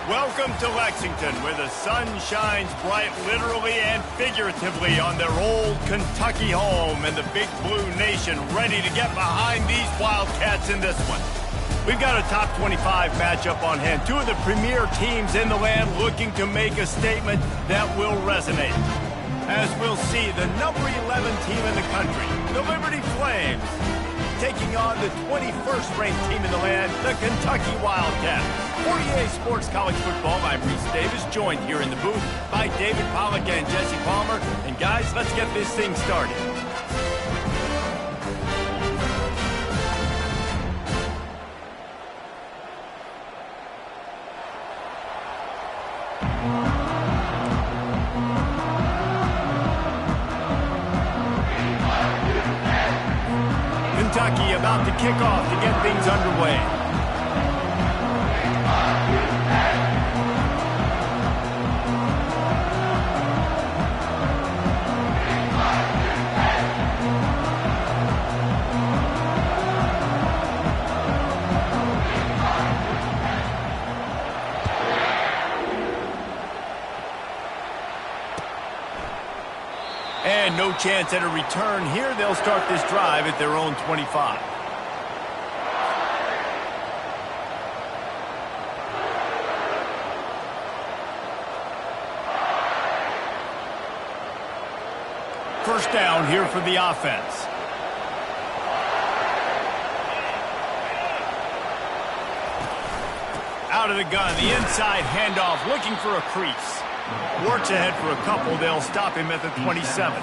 Welcome to Lexington, where the sun shines bright literally and figuratively on their old Kentucky home, and the Big Blue Nation ready to get behind these Wildcats in this one. We've got a top 25 matchup on hand. Two of the premier teams in the land looking to make a statement that will resonate. As we'll see, the number 11 team in the country, the Liberty Flames, taking on the 21st ranked team in the land, the Kentucky Wildcats. For EA Sports College Football, I'm Reese Davis, joined here in the booth by David Pollack and Jesse Palmer. And guys, let's get this thing started. Kentucky about to kick off to get things underway. And no chance at a return here. They'll start this drive at their own 25. First down here for the offense. Out of the gun, the inside handoff, looking for a crease. Works ahead for a couple. They'll stop him at the 27.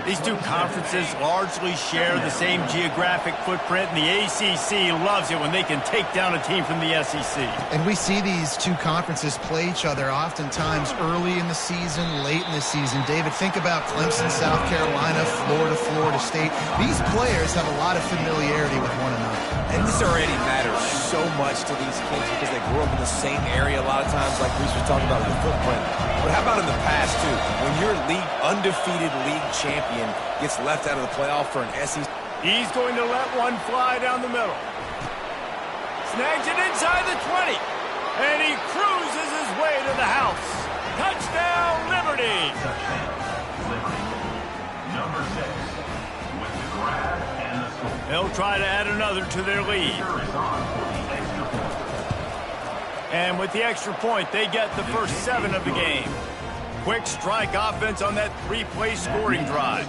These two conferences largely share the same geographic footprint, and the ACC loves it when they can take down a team from the SEC. And we see these two conferences play each other oftentimes early in the season, late in the season. David, think about Clemson, South Carolina, Florida, Florida State. These players have a lot of familiarity with one another. And this already matters so much to these kids because they grew up in the same area a lot of times, like Reese was talking about with the footprint. But how about in the past, too? When your undefeated league champion gets left out of the playoff for an SEC. He's going to let one fly down the middle. Snags it inside the 20. And he cruises his way to the house. Touchdown, Liberty! Touchdown, Liberty. Number 6 with the grab and the score. They'll try to add another to their lead. And with the extra point, they get the first 7 of the game. Quick strike offense on that 3-play scoring drive.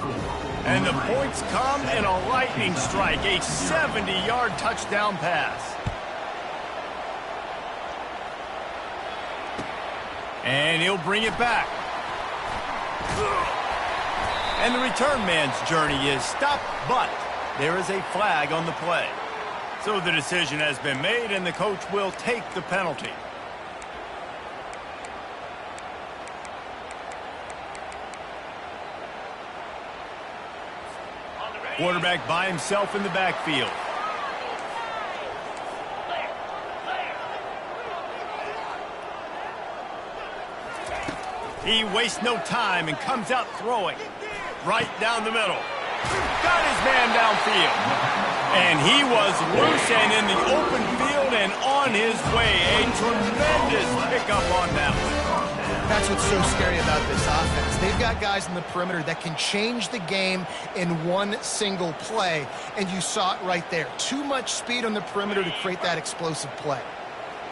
And the points come in a lightning strike, a 70-yard touchdown pass. And he'll bring it back. And the return man's journey is stopped, but there is a flag on the play. So the decision has been made, and the coach will take the penalty. Quarterback by himself in the backfield. He wastes no time and comes out throwing right down the middle. Got his man downfield. And he was loose and in the open field and on his way. A tremendous pickup on that one. That's what's so scary about this offense. They've got guys in the perimeter that can change the game in one single play. And you saw it right there. Too much speed on the perimeter to create that explosive play.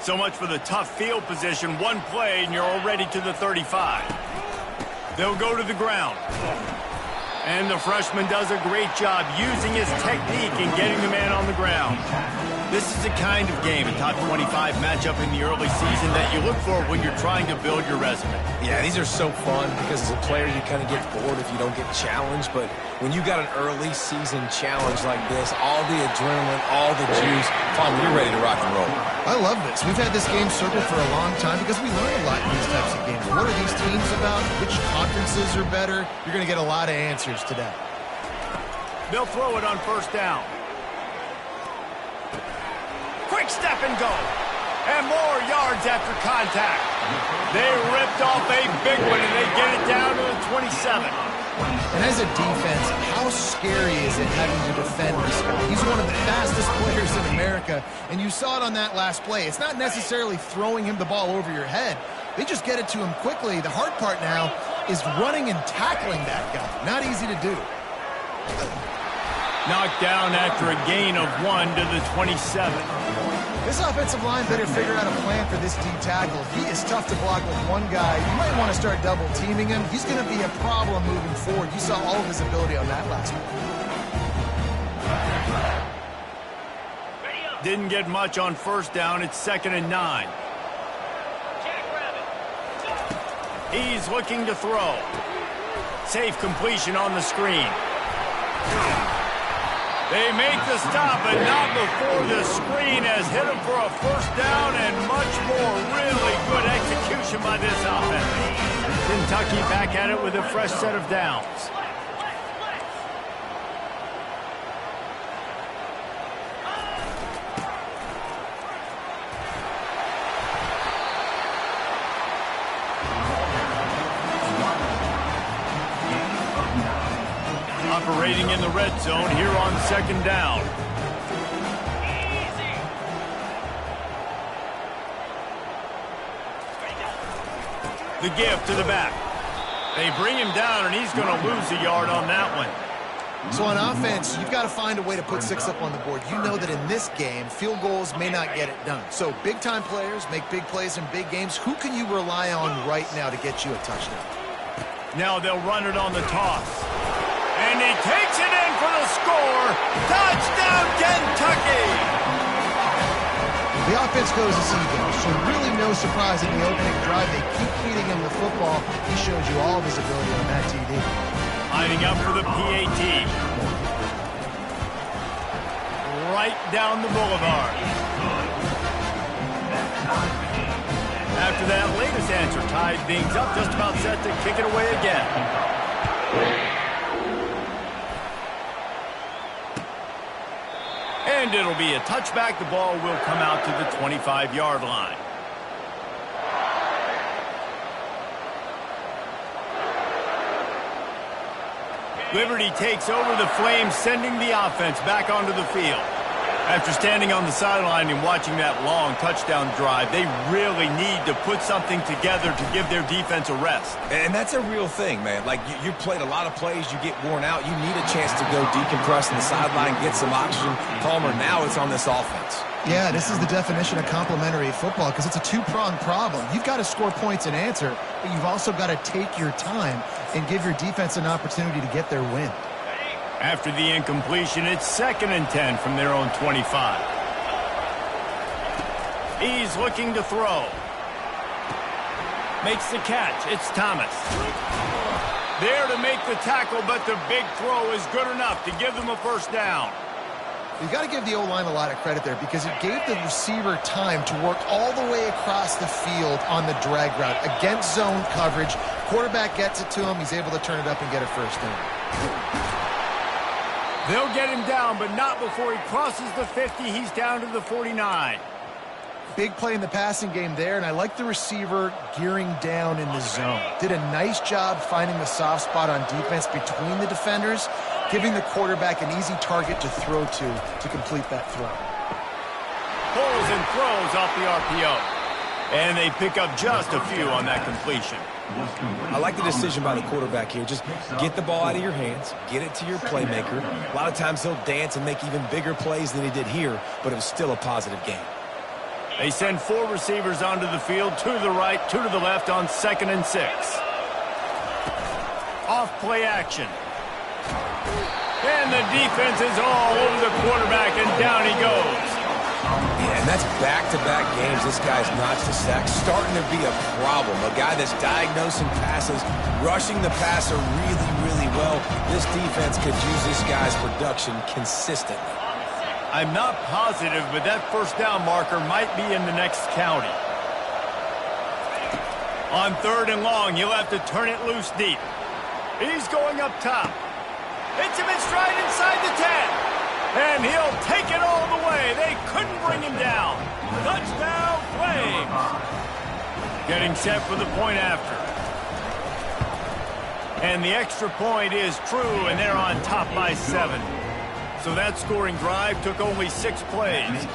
So much for the tough field position. One play, and you're already to the 35. They'll go to the ground. And the freshman does a great job using his technique and getting the man on the ground. This is the kind of game, a top 25 matchup in the early season, that you look for when you're trying to build your resume. Yeah, these are so fun because as a player, you kind of get bored if you don't get challenged. But when you got an early season challenge like this, all the adrenaline, all the juice, Tom, you're ready to rock and roll. I love this. We've had this game circled for a long time because we learn a lot in these types of games. What are these teams about? Which conferences are better? You're going to get a lot of answers today. They'll throw it on first down. Quick step and go. And more yards after contact. They ripped off a big one, and they get it down to the 27. And as a defense, how scary is it having to defend this guy? He's one of the fastest players in America, and you saw it on that last play. It's not necessarily throwing him the ball over your head. They just get it to him quickly. The hard part now is running and tackling that guy. Not easy to do. Knocked down after a gain of 1 to the 27. This offensive line better figure out a plan for this D tackle. He is tough to block with one guy. You might want to start double teaming him. He's going to be a problem moving forward. You saw all of his ability on that last one. Didn't get much on first down. It's 2nd and 9. He's looking to throw. Safe completion on the screen. They make the stop, but not before the screen has hit him for a first down and much more. Really good execution by this offense. Kentucky back at it with a fresh set of downs. Operating in the red zone here on 2nd down. The give to the back. They bring him down, and he's going to lose a yard on that one. So on offense, you've got to find a way to put 6 up on the board. You know that in this game, field goals may not get it done. So big-time players make big plays in big games. Who can you rely on right now to get you a touchdown? Now they'll run it on the toss. And he takes it in for the score. Touchdown, Kentucky! The offense goes as he goes, so really no surprise in the opening drive. They keep feeding him the football. He shows you all of his ability on that TD. Lining up for the PAT. Right down the boulevard. After that latest answer tied things up, just about set to kick it away again. And it'll be a touchback. The ball will come out to the 25-yard line. Liberty takes over the Flames, sending the offense back onto the field. After standing on the sideline and watching that long touchdown drive, they really need to put something together to give their defense a rest. And that's a real thing, man. Like, you played a lot of plays, you get worn out, you need a chance to go decompress on the sideline, get some oxygen. Palmer, now it's on this offense. Yeah, this is the definition of complementary football because it's a two-pronged problem. You've got to score points and answer, but you've also got to take your time and give your defense an opportunity to get their win. After the incompletion, it's 2nd and 10 from their own 25. He's looking to throw. Makes the catch. It's Thomas. There to make the tackle, but the big throw is good enough to give them a first down. You've got to give the O-line a lot of credit there because it gave the receiver time to work all the way across the field on the drag route against zone coverage. Quarterback gets it to him. He's able to turn it up and get a first down. They'll get him down, but not before he crosses the 50. He's down to the 49. Big play in the passing game there, and I like the receiver gearing down in the zone. Did a nice job finding the soft spot on defense between the defenders, giving the quarterback an easy target to throw to complete that throw. Pulls and throws off the RPO. And they pick up just a few on that completion. I like the decision by the quarterback here. Just get the ball out of your hands, get it to your playmaker. A lot of times he'll dance and make even bigger plays than he did here, but it was still a positive game. They send 4 receivers onto the field, 2 to the right, 2 to the left on 2nd and 6. Off play action. And the defense is all over the quarterback, and down he goes. Yeah, and that's back-to-back games this guy's notched a sack. Starting to be a problem. A guy that's diagnosing passes, rushing the passer really, really well. This defense could use this guy's production consistently. I'm not positive, but that first down marker might be in the next county. On 3rd and long, he'll have to turn it loose deep. He's going up top. Hits him in stride inside the 10. And he'll take it all the way. They couldn't bring him down. Touchdown, Flames. Getting set for the point after. And the extra point is true, and they're on top by 7. So that scoring drive took only 6 plays.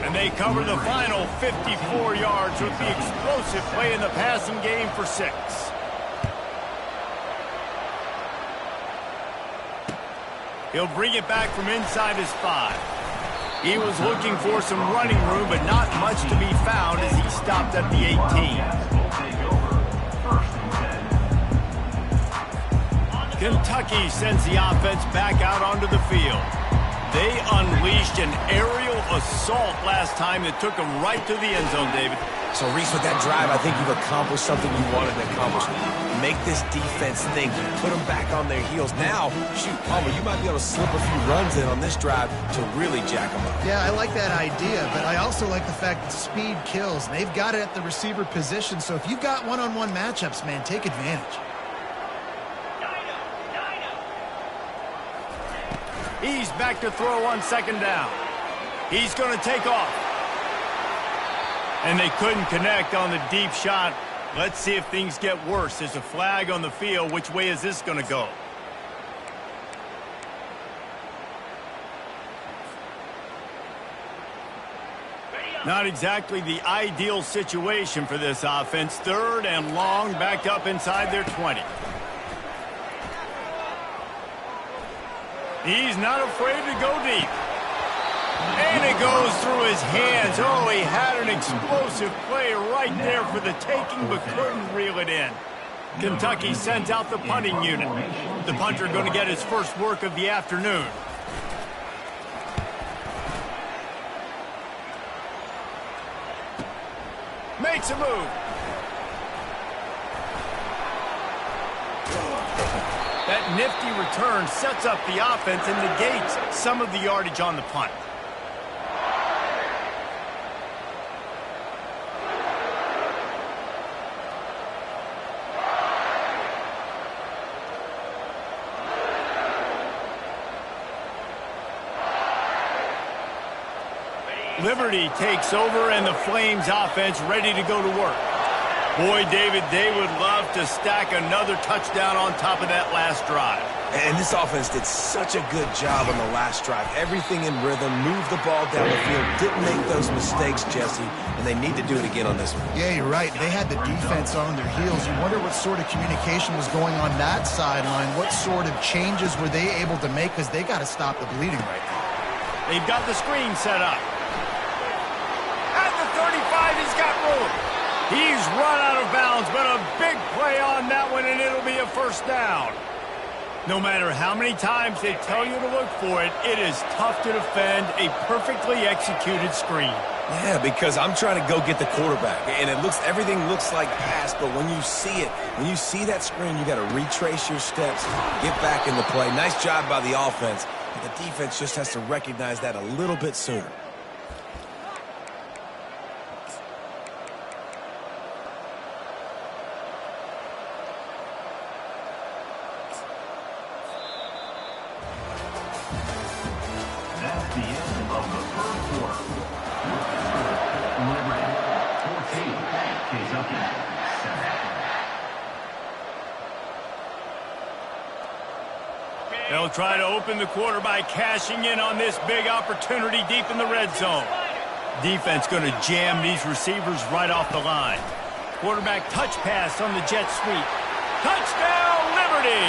And they cover the final 54 yards with the explosive play in the passing game for 6. He'll bring it back from inside his 5. He was looking for some running room, but not much to be found as he stopped at the 18. Kentucky sends the offense back out onto the field. They unleashed an aerial assault last time that took them right to the end zone, David. So, Reese, with that drive, I think you've accomplished something you wanted to accomplish. Make this defense think. Put them back on their heels. Now, shoot, Palmer, you might be able to slip a few runs in on this drive to really jack them up. Yeah, I like that idea, but I also like the fact that speed kills. They've got it at the receiver position, so if you've got one-on-one matchups, man, take advantage. He's back to throw on 2nd down. He's going to take off. And they couldn't connect on the deep shot. Let's see if things get worse. There's a flag on the field. Which way is this going to go? Not exactly the ideal situation for this offense. 3rd and long, backed up inside their 20. He's not afraid to go deep. And it goes through his hands. Oh, he had an explosive play right there for the taking, but couldn't reel it in. Kentucky sends out the punting unit. The punter going to get his first work of the afternoon. Makes a move. That nifty return sets up the offense and negates some of the yardage on the punt. Liberty takes over, and the Flames offense ready to go to work. Boy, David, they would love to stack another touchdown on top of that last drive. And this offense did such a good job on the last drive. Everything in rhythm, moved the ball down the field, didn't make those mistakes, Jesse, and they need to do it again on this one. Yeah, you're right. They had the defense on their heels. You wonder what sort of communication was going on that sideline. What sort of changes were they able to make, because they got to stop the bleeding right now. They've got the screen set up. At the 35, he's got room. He's run out of bounds, but a big play on that one, and it'll be a first down. No matter how many times they tell you to look for it, it is tough to defend a perfectly executed screen. Yeah, because I'm trying to go get the quarterback, and everything looks like pass, but when you see it, when you see that screen, you got to retrace your steps, get back in the play. Nice job by the offense, but the defense just has to recognize that a little bit sooner. That's the end of the first quarter. Liberty 14, Kentucky 7. They'll try to open the quarter by cashing in on this big opportunity deep in the red zone. Defense going to jam these receivers right off the line. Quarterback touch pass on the jet sweep. Touchdown, Liberty!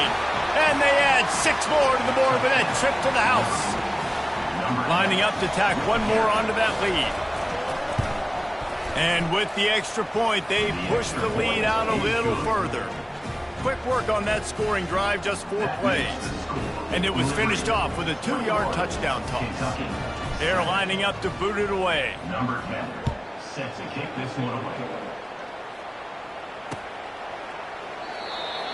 And they add 6 more to the board with that trip to the house. Lining up to tack one more onto that lead. And with the extra point, they push the lead out a little further. Quick work on that scoring drive, just 4 plays. And it was finished off with a 2-yard touchdown toss. They're lining up to boot it away. Number 10, set to kick this one away.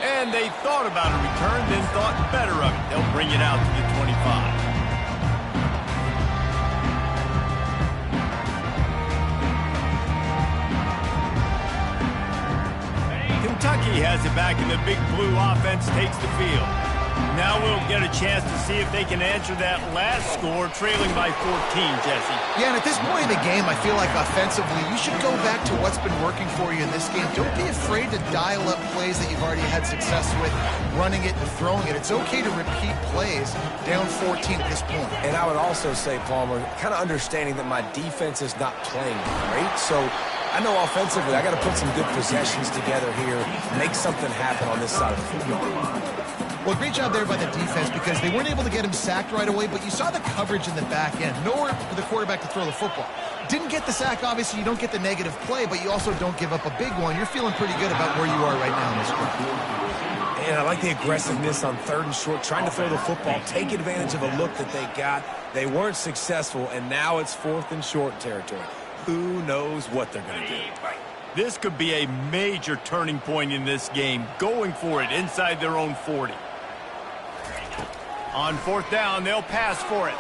And they thought about a return, then thought better of it. They'll bring it out to the 25. Kentucky has it back, and the Big Blue offense takes the field. Now we'll get a chance to see if they can answer that last score, trailing by 14, Jesse. Yeah, and at this point in the game, I feel like offensively, you should go back to what's been working for you in this game. Don't be afraid to dial up plays that you've already had success with, running it and throwing it. It's okay to repeat plays down 14 at this point. And I would also say, Palmer, kind of understanding that my defense is not playing great, so I know offensively I got to put some good possessions together here, make something happen on this side of the football. Well, great job there by the defense because they weren't able to get him sacked right away, but you saw the coverage in the back end. Nowhere for the quarterback to throw the football. Didn't get the sack, obviously. You don't get the negative play, but you also don't give up a big one. You're feeling pretty good about where you are right now in this game. And I like the aggressiveness on 3rd and short, trying to throw the football, take advantage of a look that they got. They weren't successful, and now it's 4th and short territory. Who knows what they're going to do? This could be a major turning point in this game, going for it inside their own 40. On 4th down, they'll pass for it.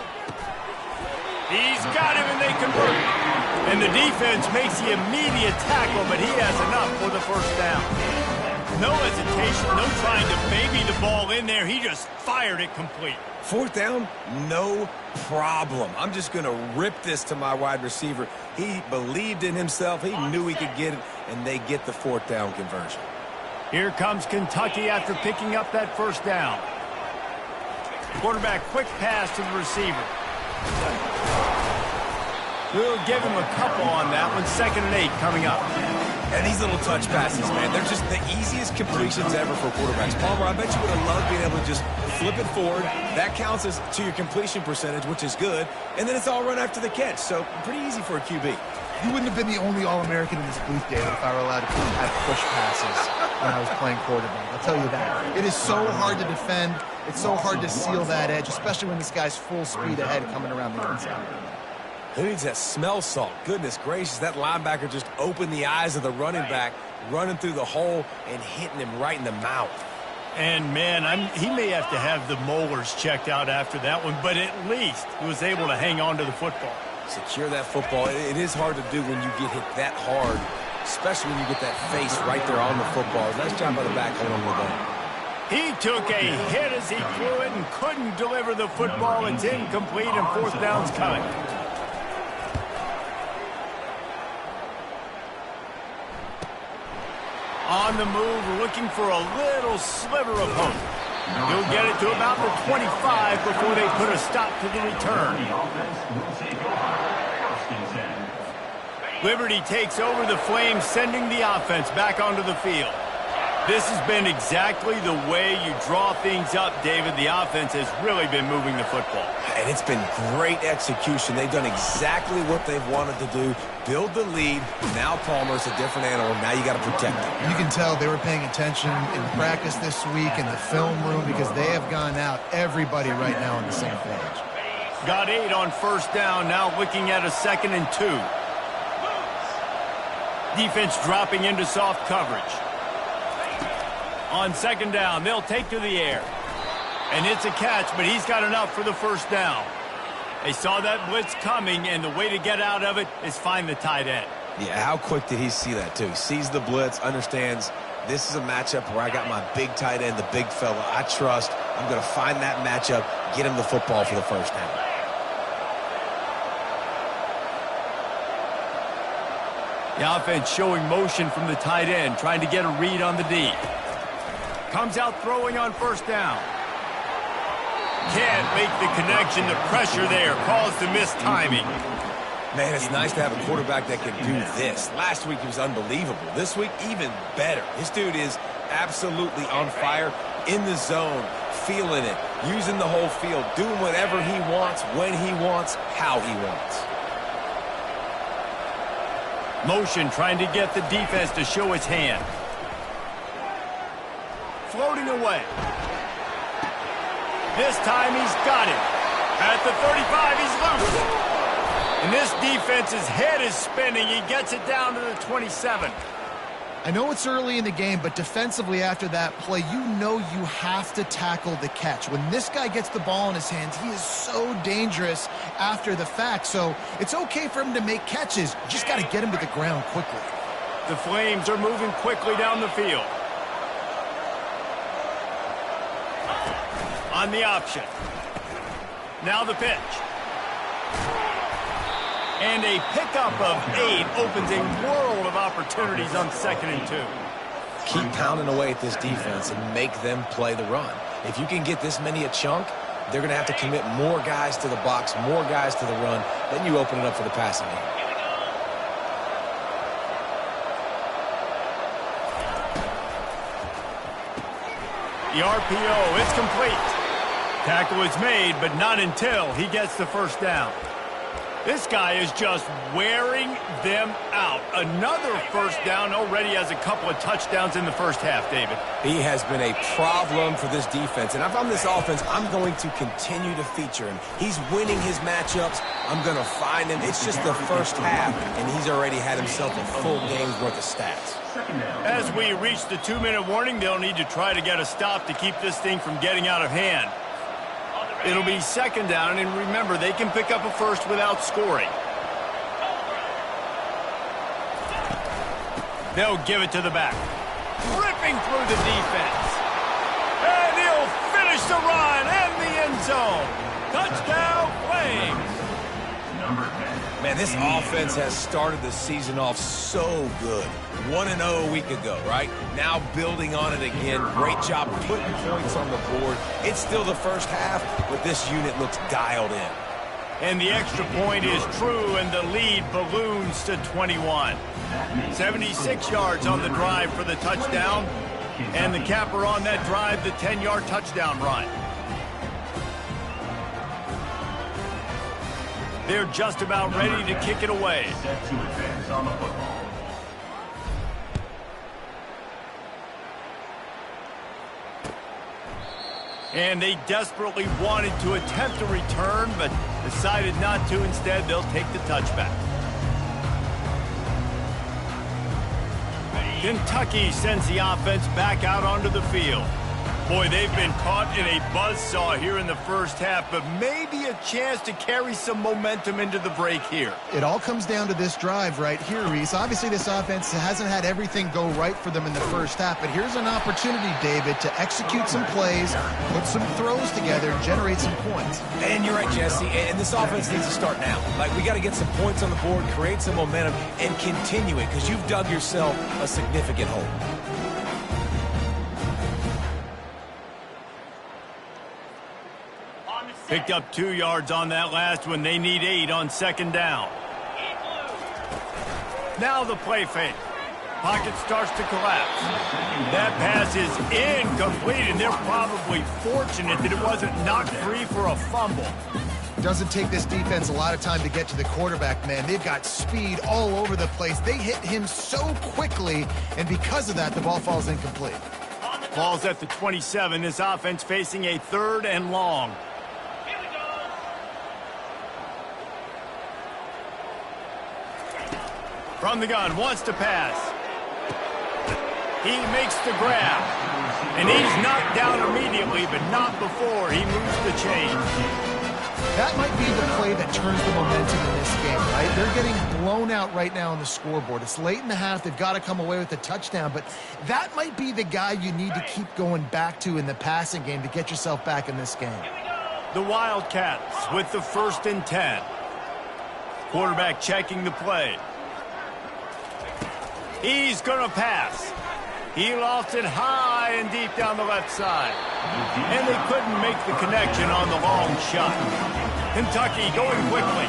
He's got him, and they convert. And the defense makes the immediate tackle, but he has enough for the 1st down. No hesitation, no trying to baby the ball in there. He just fired it complete. 4th down, no problem. I'm just going to rip this to my wide receiver. He believed in himself. He knew he could get it, and they get the 4th down conversion. Here comes Kentucky after picking up that 1st down. Quarterback, quick pass to the receiver. We'll give him a couple on that one. 2nd and 8 coming up. And these little touch passes, man, they're just the easiest completions ever for quarterbacks. Palmer, I bet you would have loved being able to just flip it forward. That counts as to your completion percentage, which is good. And then it's all run after the catch. So pretty easy for a QB. You wouldn't have been the only All-American in this booth, David, if I were allowed to have push passes when I was playing quarterback. I'll tell you that. It is so hard to defend. It's so hard to seal that edge, especially when this guy's full speed ahead coming around the inside. Who needs that smell salt? Goodness gracious, that linebacker just opened the eyes of the running back, running through the hole and hitting him right in the mouth. And, man, he may have to have the molars checked out after that one, but at least he was able to hang on to the football. Secure that football. It is hard to do when you get hit that hard, especially when you get that face right there on the football. Nice job by the back holding on the ball. He took a hit as he threw it and couldn't deliver the football. It's incomplete, and 4th down's coming. On the move, looking for a little sliver of hope. He'll get it to about the 25 before they put a stop to the return. Liberty takes over the Flames, sending the offense back onto the field. This has been exactly the way you draw things up, David. The offense has really been moving the football. And it's been great execution. They've done exactly what they've wanted to do. Build the lead. Now Palmer's a different animal. Now you got to protect him. You can tell they were paying attention in practice this week in the film room because they have gone out, everybody right now on the same page. Got 8 on 1st down, now looking at a 2nd and 2. Defense dropping into soft coverage. On 2nd down, they'll take to the air. And it's a catch, but he's got enough for the 1st down. They saw that blitz coming, and the way to get out of it is find the tight end. Yeah, how quick did he see that, too? He sees the blitz, understands this is a matchup where I got my big tight end, the big fella I trust. I'm going to find that matchup, get him the football for the 1st down. The offense showing motion from the tight end, trying to get a read on the D. Comes out throwing on 1st down. Can't make the connection. The pressure there caused the missed timing. Man, it's nice to have a quarterback that can do this. Last week he was unbelievable. This week, even better. This dude is absolutely on fire, in the zone, feeling it, using the whole field, doing whatever he wants, when he wants, how he wants. Motion trying to get the defense to show its hand. Floating away. This time he's got it. At the 35, he's loose. And this defense's head is spinning. He gets it down to the 27. I know it's early in the game, but defensively after that play, you know you have to tackle the catch. When this guy gets the ball in his hands, he is so dangerous after the fact. So it's okay for him to make catches. You just got to get him to the ground quickly. The Flames are moving quickly down the field. On the option. Now the pitch. And a pickup of 8 opens a world of opportunities on 2nd and 2. Keep pounding away at this defense and make them play the run. If you can get this many a chunk, they're going to have to commit more guys to the box, more guys to the run. Then you open it up for the passing game. The RPO is complete. Tackle is made, but not until he gets the first down. This guy is just wearing them out. Another first down, already has a couple of touchdowns in the first half, David. He has been a problem for this defense. And if I'm this offense, I'm going to continue to feature him. He's winning his matchups. I'm going to find him. It's just the first half, and he's already had himself a full game's worth of stats. As we reach the 2-minute warning, they'll need to try to get a stop to keep this thing from getting out of hand. It'll be 2nd down, and remember, they can pick up a first without scoring. They'll give it to the back. Ripping through the defense. And he'll finish the run and the end zone. Touchdown, Flames. Number 10. Man, this offense has started the season off so good. 1-0 a week ago, right? Now building on it again. Great job putting points on the board. It's still the first half, but this unit looks dialed in. And the extra point is true, and the lead balloons to 21. 76 yards on the drive for the touchdown. And the capper on that drive, the 10-yard touchdown run. They're just about ready to kick it away. Set to advance on the football. And they desperately wanted to attempt a return, but decided not to. Instead, they'll take the touchback. Kentucky sends the offense back out onto the field. Boy, they've been caught in a buzzsaw here in the first half, but maybe a chance to carry some momentum into the break here. It all comes down to this drive right here, Reese. Obviously, this offense hasn't had everything go right for them in the first half, but here's an opportunity, David, to execute some plays, put some throws together, and generate some points. And you're right, Jesse, and this offense needs to start now. Like, we got to get some points on the board, create some momentum, and continue it, because you've dug yourself a significant hole. Picked up 2 yards on that last one. They need 8 on 2nd down. Now the play fake. Pocket starts to collapse. That pass is incomplete, and they're probably fortunate that it wasn't knocked free for a fumble. Doesn't take this defense a lot of time to get to the quarterback, man. They've got speed all over the place. They hit him so quickly, and because of that, the ball falls incomplete. Ball's at the 27. This offense facing a 3rd and long. From the gun, wants to pass. He makes the grab. And he's knocked down immediately, but not before he moves the chain. That might be the play that turns the momentum in this game, right? They're getting blown out right now on the scoreboard. It's late in the half. They've got to come away with a touchdown, but that might be the guy you need to keep going back to in the passing game to get yourself back in this game. The Wildcats with the 1st and 10. Quarterback checking the play. He's going to pass. He lost it high and deep down the left side. And they couldn't make the connection on the long shot. Kentucky going quickly.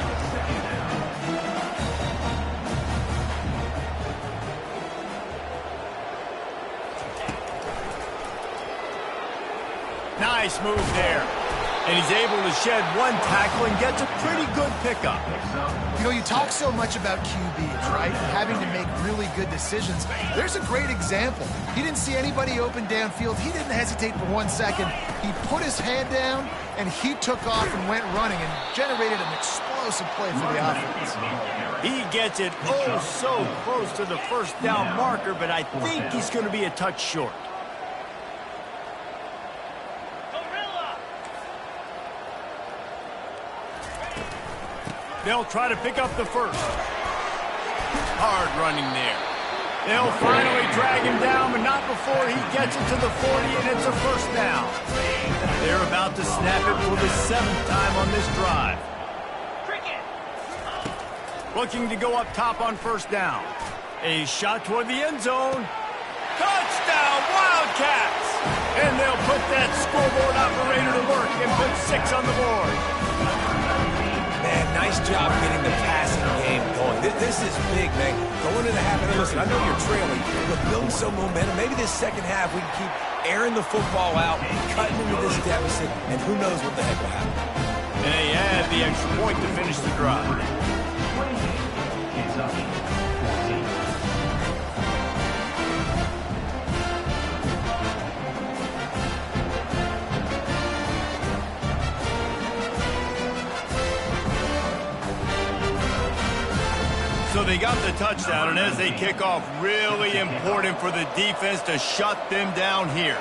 Nice move there. And he's able to shed one tackle and gets a pretty good pickup. You know, you talk so much about QBs, right? Having to make really good decisions. There's a great example. He didn't see anybody open downfield. He didn't hesitate for 1 second. He put his head down, and he took off and went running and generated an explosive play for the offense. He gets it oh so close to the first down marker, but I think he's going to be a touch short. They'll try to pick up the first. Hard running there. They'll finally drag him down, but not before he gets it to the 40, and it's a first down. They're about to snap it for the 7th time on this drive. Looking to go up top on first down. A shot toward the end zone. Touchdown, Wildcats! And they'll put that scoreboard operator to work and put 6 on the board. Man, nice job getting the passing game going. This is big, man. Going into the half, and listen, I know you're trailing, but building some momentum. Maybe this second half we can keep airing the football out, cutting into this deficit, and who knows what the heck will happen. And they add the extra point to finish the drive. So they got the touchdown, and as they kick off, really important for the defense to shut them down here.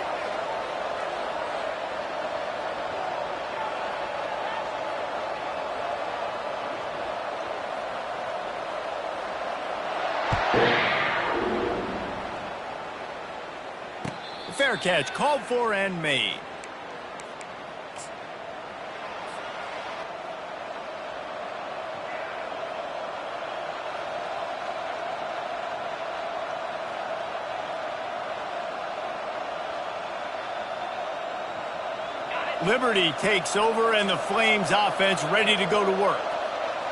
Fair catch, called for and made. Liberty takes over, and the Flames offense ready to go to work.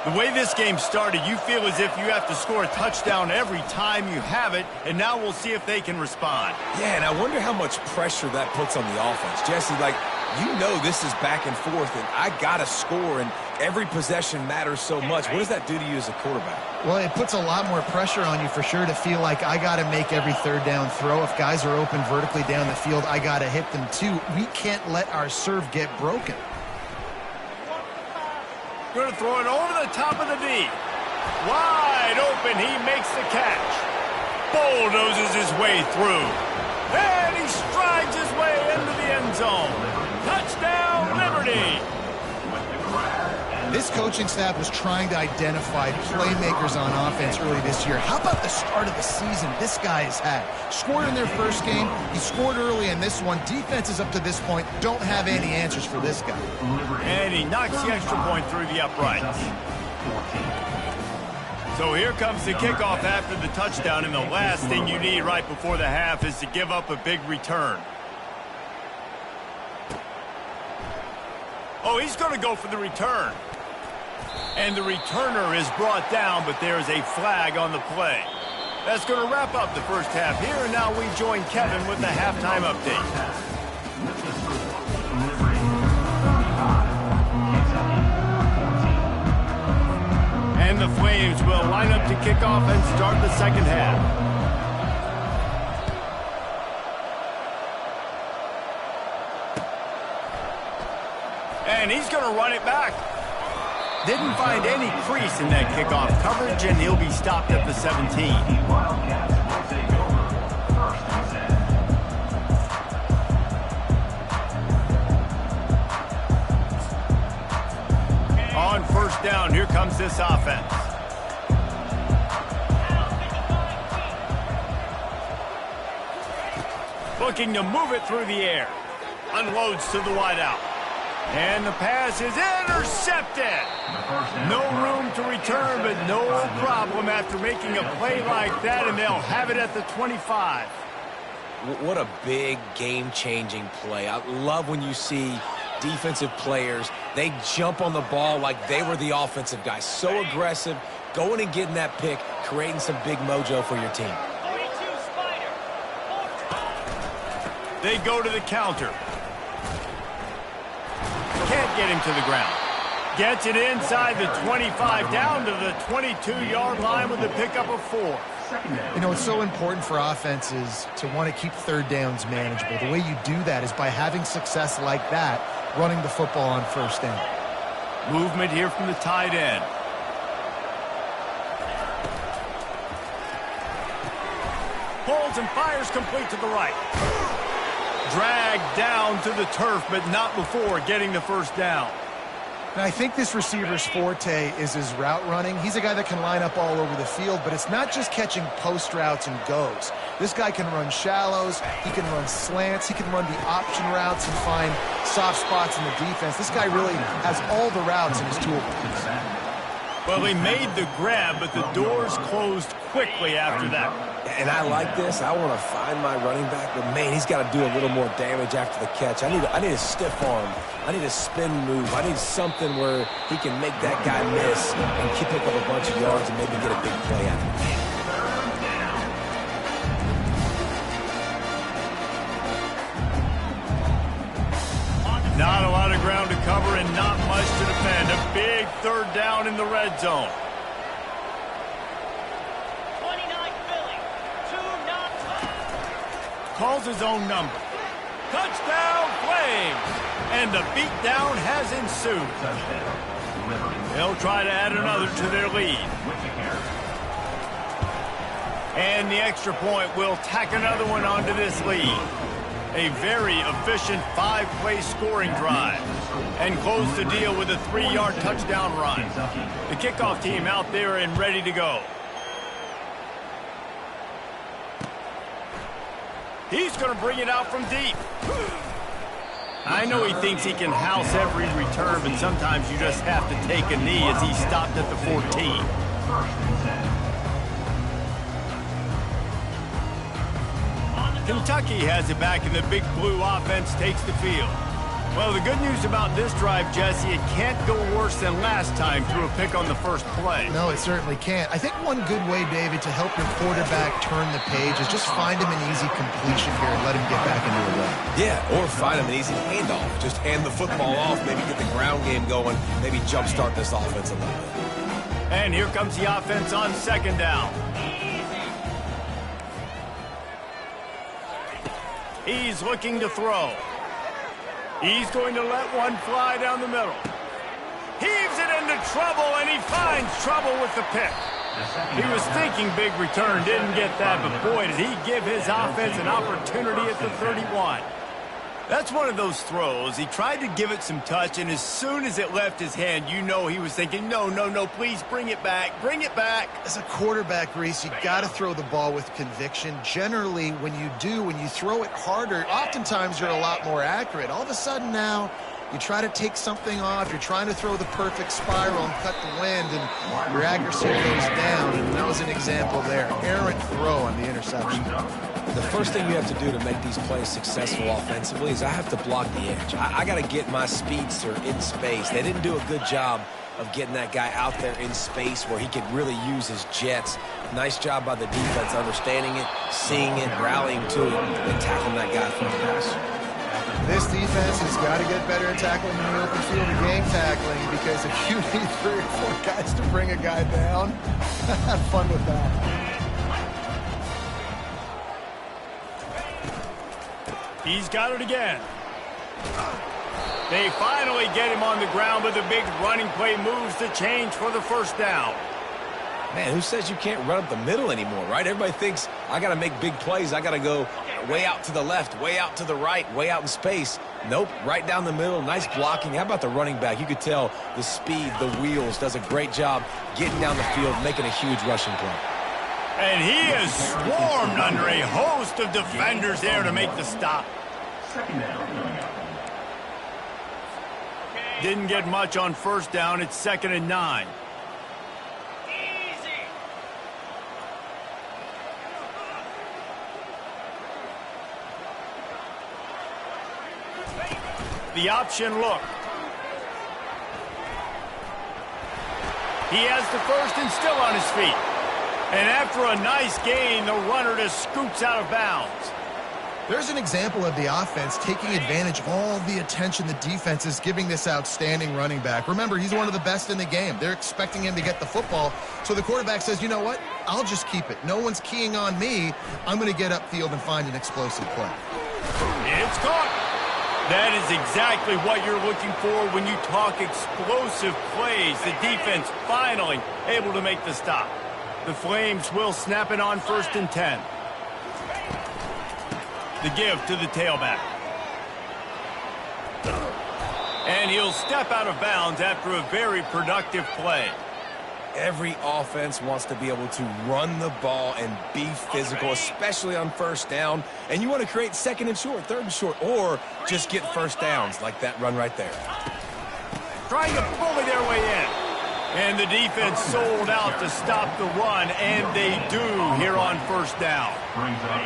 The way this game started, you feel as if you have to score a touchdown every time you have it, and now we'll see if they can respond. Yeah, and I wonder how much pressure that puts on the offense. Jesse, like, you know this is back and forth, and I got to score, and every possession matters so much. What does that do to you as a quarterback? Well, it puts a lot more pressure on you for sure to feel like I got to make every third down throw. If guys are open vertically down the field, I got to hit them too. We can't let our serve get broken. Going to throw it over the top of the D. Wide open, he makes the catch. Bulldozes his way through. And he strides his way into the end zone. Touchdown, Liberty! This coaching staff was trying to identify playmakers on offense early this year. How about the start of the season this guy has had? Scored in their first game. He scored early in this one. Defenses up to this point don't have any answers for this guy. And he knocks the extra point through the uprights. So here comes the kickoff after the touchdown, and the last thing you need right before the half is to give up a big return. Oh, he's going to go for the return. And the returner is brought down, but there is a flag on the play. That's going to wrap up the first half here, and now we join Kevin with the halftime update. And the Flames will line up to kick off and start the second half. And he's going to run it back. Didn't find any crease in that kickoff coverage, and he'll be stopped at the 17. On first down, here comes this offense. Looking to move it through the air. Unloads to the wideout. And the pass is intercepted. No room to return, but no problem after making a play like that, and they'll have it at the 25. What a big game-changing play. I love when you see defensive players, they jump on the ball like they were the offensive guy. So aggressive, going and getting that pick, creating some big mojo for your team. They go to the counter. Can't get him to the ground. Gets it inside the 25, down to the 22-yard line with a pickup of 4. You know, it's so important for offenses to want to keep third downs manageable. The way you do that is by having success like that, running the football on first down. Movement here from the tight end. Pulls and fires complete to the right. Dragged down to the turf, but not before getting the first down. And I think this receiver's forte is his route running. He's a guy that can line up all over the field, but it's not just catching post routes and goes. This guy can run shallows, he can run slants, he can run the option routes and find soft spots in the defense. This guy really has all the routes in his toolbox. Well, he made the grab, but the doors closed quickly after that. And I like this. I want to find my running back, but man, he's got to do a little more damage after the catch. I need a stiff arm. I need a spin move. I need something where he can make that guy miss and pick up a bunch of yards and maybe get a big play out of it. Not a lot of ground to cover and not much to defend. A big third down in the red zone. 29 Philly, 2-0. Calls his own number. Touchdown Flames! And the beatdown has ensued. They'll try to add another to their lead. And the extra point will tack another one onto this lead. A very efficient 5-play scoring drive. And close the deal with a 3-yard touchdown run. The kickoff team out there and ready to go. He's going to bring it out from deep. I know he thinks he can house every return, but sometimes you just have to take a knee as he stopped at the 14. Kentucky has it back, and the Big Blue offense takes the field. Well, the good news about this drive, Jesse, it can't go worse than last time through a pick on the first play. No, it certainly can't. I think one good way, David, to help your quarterback turn the page is just find him an easy completion here and let him get back into a run. Yeah, or find him an easy handoff. Just hand the football off, maybe get the ground game going, maybe jumpstart this offense a little bit. And here comes the offense on second down. He's looking to throw. He's going to let one fly down the middle. Heaves it into trouble, and he finds trouble with the pick. He was thinking big return, didn't get that, but boy, did he give his offense an opportunity at the 31. That's one of those throws. He tried to give it some touch, and as soon as it left his hand, you know he was thinking, no, no, no, please bring it back, bring it back. As a quarterback, Reese, you got to throw the ball with conviction. Generally, when you do, when you throw it harder, oftentimes you're a lot more accurate. All of a sudden now, you try to take something off, you're trying to throw the perfect spiral and cut the wind, and your accuracy goes down, and that was an example there. Errant throw on the interception. The first thing you have to do to make these plays successful offensively is I have to block the edge. I got to get my speedster in space. They didn't do a good job of getting that guy out there in space where he could really use his jets. Nice job by the defense understanding it, seeing it, rallying to it, and tackling that guy from the pass. This defense has got to get better at tackling in the open field and game tackling, because if you need 3 or 4 guys to bring a guy down, have fun with that. He's got it again. They finally get him on the ground, but the big running play moves the change for the first down. Man, who says you can't run up the middle anymore, right? Everybody thinks I got to make big plays. I got to go way out to the left, way out to the right, way out in space. Nope, right down the middle, nice blocking. How about the running back? You could tell the speed, the wheels, does a great job getting down the field, making a huge rushing play. And he is swarmed under a host of defenders there to make the stop. Didn't get much on first down. It's 2nd and 9. The option look. He has the first and still on his feet. And after a nice gain, the runner just scoots out of bounds. There's an example of the offense taking advantage of all the attention the defense is giving this outstanding running back. Remember, he's one of the best in the game. They're expecting him to get the football, so the quarterback says, you know what, I'll just keep it. No one's keying on me. I'm going to get upfield and find an explosive play. It's caught. That is exactly what you're looking for when you talk explosive plays. The defense finally able to make the stop. The Flames will snap it on 1st and 10. The give to the tailback. And he'll step out of bounds after a very productive play. Every offense wants to be able to run the ball and be physical, especially on 1st down. And you want to create 2nd and short, 3rd and short, or just get 1st downs like that run right there. Trying to bully their way in. And the defense sold out to stop the run, and they do here on 1st down.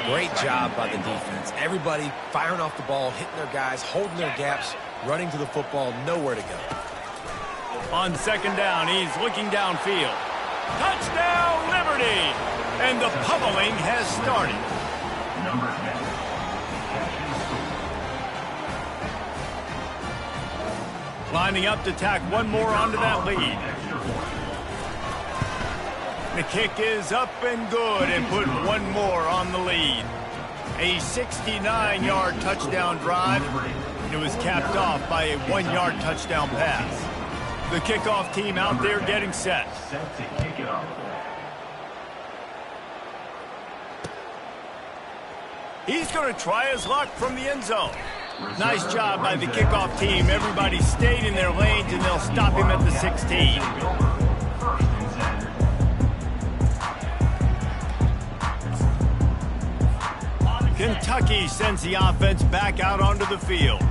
Great job by the defense. Everybody firing off the ball, hitting their guys, holding their gaps, running to the football, nowhere to go. On 2nd down, he's looking downfield. Touchdown, Liberty! And the pummeling has started. Number 10. Lining up to tack one more onto that lead. The kick is up and good and put one more on the lead. A 69-yard touchdown drive. It was capped off by a 1-yard touchdown pass. The kickoff team out there getting set. Set to kick it off. He's going to try his luck from the end zone. Nice job by the kickoff team. Everybody stayed in their lanes, and they'll stop him at the 16. Kentucky sends the offense back out onto the field.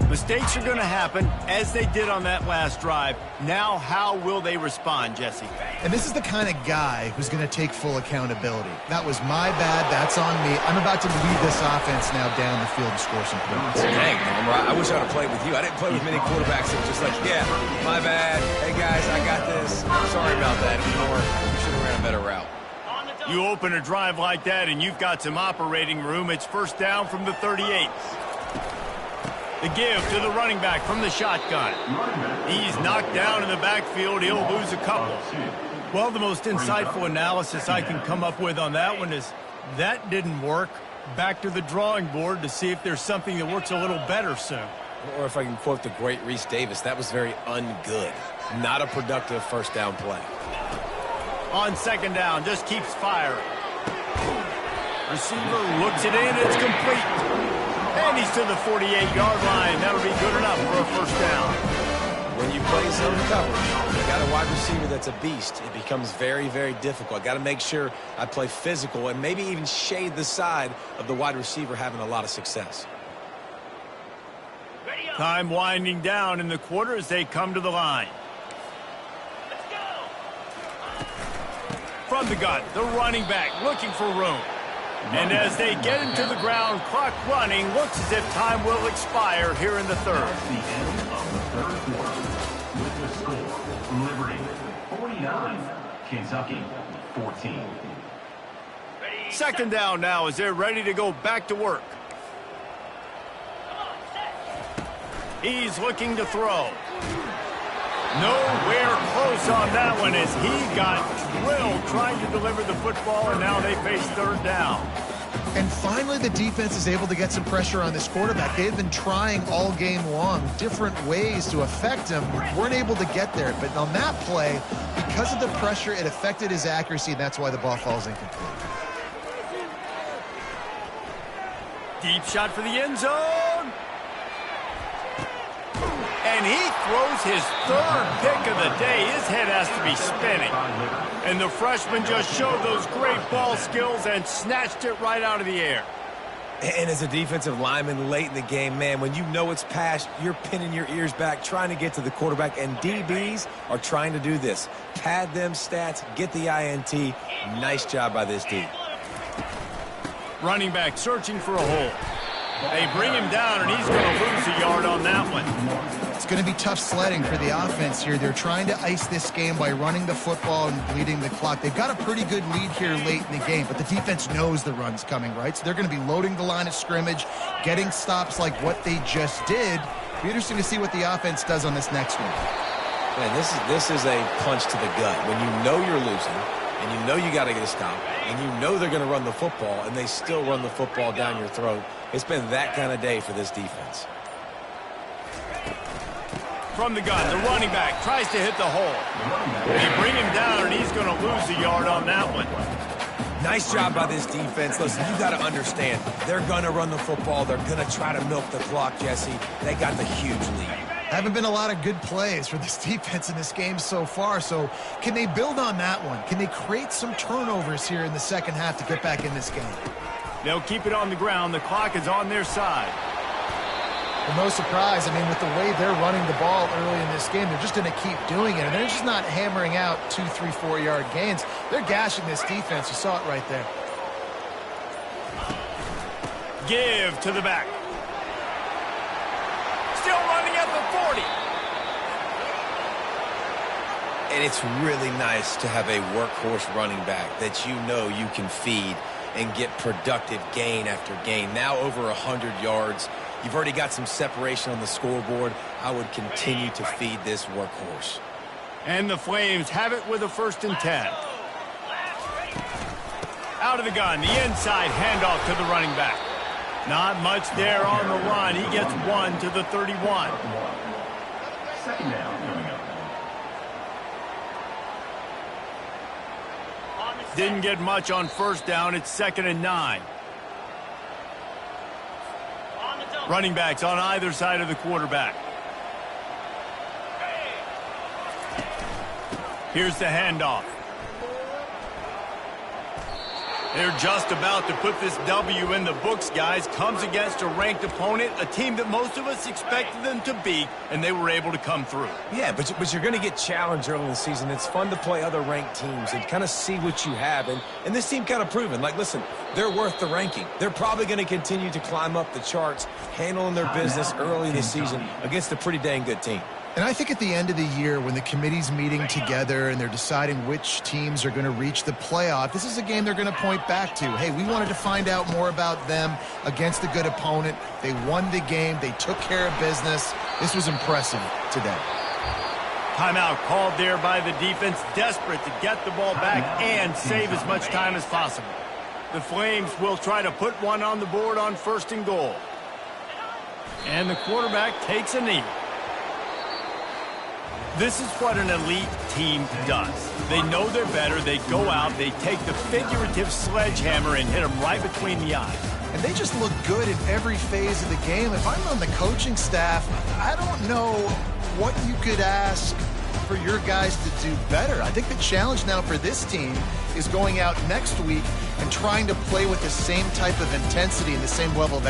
Mistakes are going to happen, as they did on that last drive. Now, how will they respond, Jesse? And this is the kind of guy who's going to take full accountability. That was my bad. That's on me. I'm about to lead this offense now down the field and score some points. Dang, Palmer, I wish I would have played with you. I didn't play with many quarterbacks that were just like, yeah, my bad. Hey, guys, I got this. Sorry about that. Ignore. We should have ran a better route. You open a drive like that, and you've got some operating room. It's 1st down from the 38. The give to the running back from the shotgun. He's knocked down in the backfield. He'll lose a couple. Well, the most insightful analysis I can come up with on that one is that didn't work. Back to the drawing board to see if there's something that works a little better soon. Or if I can quote the great Reese Davis, that was very ungood. Not a productive 1st down play. On 2nd down, just keeps firing. Receiver looks it in. It's complete. And he's to the 48-yard line. That'll be good enough for a 1st down. When you play zone coverage, you got a wide receiver that's a beast. It becomes very, very difficult. Got to make sure I play physical and maybe even shade the side of the wide receiver having a lot of success. Time winding down in the quarter as they come to the line. Let's go. From the gun, the running back looking for room. And as they get him to the ground, clock running, looks as if time will expire here in the 3rd. That's the end of the 3rd quarter. With the score, Liberty 49, Kentucky 14. 2nd down now as they're ready to go back to work. He's looking to throw. Nowhere close on that one as he got drilled trying to deliver the football, and now they face 3rd down. And finally, the defense is able to get some pressure on this quarterback. They've been trying all game long different ways to affect him. Weren't able to get there. But on that play, because of the pressure, it affected his accuracy, and that's why the ball falls incomplete. Deep shot for the end zone. And he throws his 3rd pick of the day. His head has to be spinning. And the freshman just showed those great ball skills and snatched it right out of the air. And as a defensive lineman late in the game, man, when you know it's past, you're pinning your ears back, trying to get to the quarterback, and DBs are trying to do this. Pad them stats, get the INT. Nice job by this D. Running back searching for a hole. They bring him down, and he's going to lose a yard on that one. It's going to be tough sledding for the offense here. They're trying to ice this game by running the football and bleeding the clock. They've got a pretty good lead here late in the game, but the defense knows the run's coming, right? So they're going to be loading the line of scrimmage, getting stops like what they just did. It'll be interesting to see what the offense does on this next one. Man, this is a punch to the gut. When you know you're losing, and you know you got to get a stop, and you know they're going to run the football, and they still run the football down your throat. It's been that kind of day for this defense. From the gun, the running back tries to hit the hole. They bring him down, and he's going to lose a yard on that one. Nice job by this defense. Listen, you got to understand, they're going to run the football. They're going to try to milk the clock, Jesse. They got the huge lead. Haven't been a lot of good plays for this defense in this game so far, so can they build on that one? Can they create some turnovers here in the second half to get back in this game? They'll keep it on the ground. The clock is on their side. Well, no surprise. I mean, with the way they're running the ball early in this game, they're just going to keep doing it, and they're just not hammering out 2, 3, 4-yard gains. They're gashing this defense. You saw it right there. Give to the back. Still running at the 40. And it's really nice to have a workhorse running back that you know you can feed and get productive gain after gain. Now over 100 yards. You've already got some separation on the scoreboard. I would continue to feed this workhorse. And the Flames have it with a 1st and 10. Out of the gun, the inside handoff to the running back. Not much there on the run. He gets 1 to the 31. Second down coming up. Didn't get much on 1st down. It's 2nd and 9. Running backs on either side of the quarterback. Here's the handoff. They're just about to put this W in the books, guys. Comes against a ranked opponent, a team that most of us expected them to beat, and they were able to come through. Yeah, but you're going to get challenged early in the season. It's fun to play other ranked teams and kind of see what you have. And this team kind of proven, like, listen, they're worth the ranking. They're probably going to continue to climb up the charts, handling their business early in the season against a pretty dang good team. And I think at the end of the year, when the committee's meeting together and they're deciding which teams are going to reach the playoff, this is a game they're going to point back to. Hey, we wanted to find out more about them against a good opponent. They won the game. They took care of business. This was impressive today. Timeout called there by the defense, desperate to get the ball back and save as much time as possible. The Flames will try to put one on the board on 1st and goal. And the quarterback takes a knee. This is what an elite team does. They know they're better. They go out. They take the figurative sledgehammer and hit them right between the eyes. And they just look good in every phase of the game. If I'm on the coaching staff, I don't know what you could ask for your guys to do better. I think the challenge now for this team is going out next week and trying to play with the same type of intensity and the same level of